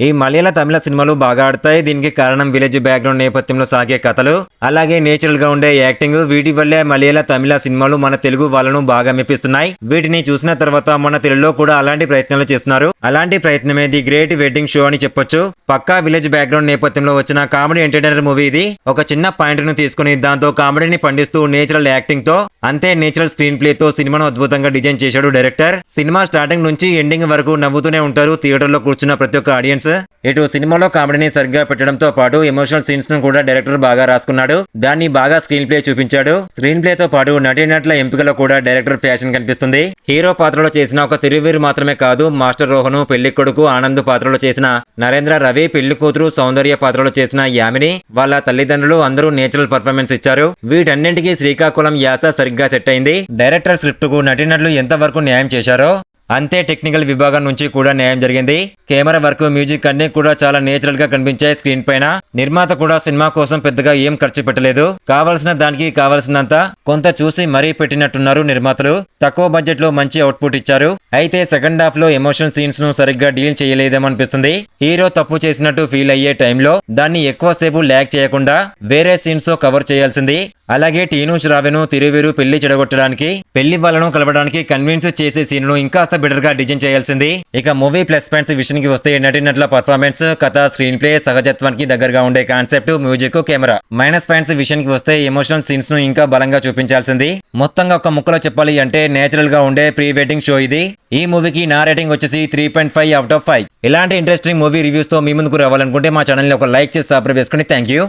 ఈ మలయాళ తమిళ సినిమాలు బాగా ఆడతాయి. దీనికి కారణం విలేజ్ బ్యాక్గ్రౌండ్ నేపథ్యంలో సాగే కథలు, అలాగే నేచురల్ గా ఉండే యాక్టింగ్. వీటి వల్లే మలయాళ తమిళ సినిమాలు మన తెలుగు వాళ్ళను బాగా మెప్పిస్తున్నాయి. వీటిని చూసిన తర్వాత మన తెలుగులో కూడా అలాంటి ప్రయత్నాలు చేస్తున్నారు. అలాంటి ప్రయత్నమే ది గ్రేట్ వెడ్డింగ్ షో అని చెప్పొచ్చు. పక్కా విలేజ్ బ్యాక్గ్రౌండ్ నేపథ్యంలో వచ్చిన కామెడీ ఎంటర్టైనర్ మూవీ ఇది. ఒక చిన్న పాయింట్ ను తీసుకుని దాంతో కామెడీని పండిస్తూ నేచురల్ యాక్టింగ్ తో అంతే నేచురల్ స్క్రీన్ ప్లే తో సినిమాను అద్భుతంగా డిజైన్ చేశాడు డైరెక్టర్. సినిమా స్టార్టింగ్ నుంచి ఎండింగ్ వరకు నవ్వుతూనే ఉంటారు థియేటర్ లో కూర్చున్న ప్రతి ఒక్క ఆడియన్స్. ఇటు సినిమాలో కామెడీని సరిగ్గా పెట్టడంతో పాటు ఎమోషనల్ సీన్స్ ను కూడా డైరెక్టర్ బాగా రాసుకున్నాడు. దాన్ని బాగా స్క్రీన్ ప్లే చూపించాడు. స్క్రీన్ ప్లే తో పాటు నటీనటుల ఎంపికలో కూడా డైరెక్టర్ ఫ్యాషన్ కనిపిస్తుంది. హీరో పాత్రలో చేసిన ఒక తిరువీరు మాత్రమే కాదు, మాస్టర్ రోహను, పెళ్లి కొడుకు ఆనంద్ పాత్రలో చేసిన నరేంద్ర, రవి, పెళ్లి కూతురు సౌందర్య పాత్రలో చేసిన యామిని, వాళ్ళ తల్లిదండ్రులు అందరూ నేచురల్ పర్ఫార్మెన్స్ ఇచ్చారు. వీటన్నింటికీ శ్రీకాకుళం యాస సరిగ్గా సెట్ అయింది. డైరెక్టర్ స్క్రిప్ట్ కు నటీనటులు ఎంతవరకు న్యాయం చేశారో అంతే టెక్నికల్ విభాగం నుంచి కూడా న్యాయం జరిగింది. కెమెరా వర్క్, మ్యూజిక్ అన్ని కూడా చాలా నేచురల్ గా కనిపించాయి స్క్రీన్ పైన. నిర్మాత కూడా సినిమా కోసం పెద్దగా ఏం ఖర్చు పెట్టలేదు. కావాల్సిన దానికి కావాల్సినంత కొంత చూసి మరీ పెట్టినట్టున్నారు నిర్మాతలు. తక్కువ బడ్జెట్ లో మంచి అవుట్పుట్ ఇచ్చారు. అయితే సెకండ్ హాఫ్ లో ఎమోషనల్ సీన్స్ ను సరిగ్గా డీల్ చేయలేదేమనిపిస్తుంది. హీరో తప్పు చేసినట్టు ఫీల్ అయ్యే టైంలో దాన్ని ఎక్కువసేపు ల్యాగ్ చేయకుండా వేరే సీన్స్ తో కవర్ చేయాల్సింది. అలాగే టీనూష్ రావెను తిరువీరు పెళ్లి చెడగొట్టడానికి, పెళ్లి వాళ్ళను కలవడానికి కన్విన్స్ చేసే సీన్ ను ఇంకాస్త బెటర్ గా డిజైన్ చేయాల్సింది. ఇక మూవీ ప్లస్ పాయింట్స్ విషయానికి వస్తే నటీనటుల పర్ఫార్మెన్స్, కథ, స్క్రీన్ ప్లే, సహజత్వానికి దగ్గరగా ఉండే concept, music, camera. Minus points విషయానికి వస్తే ఎమోషనల్ సీన్స్ ను ఇంకా బలంగా చూపించాల్సింది. మొత్తంగా ఒక ముక్కలో చెప్పాలి అంటే నేచురల్ గా ఉండే ప్రీ వెడ్డింగ్ షో ఇది. ఈ మూవీకి నా రేటింగ్ వచ్చేసి 3.5 out of 5. ఇలాంటి ఇంట్రెస్టింగ్ మూవీ రివ్యూస్ తో మీ ముందుకు రావాలనుకుంటే మా ఛానల్ ని ఒక లైక్ చేసి సబ్స్క్రైబ్ చేసుకోండి. Thank you.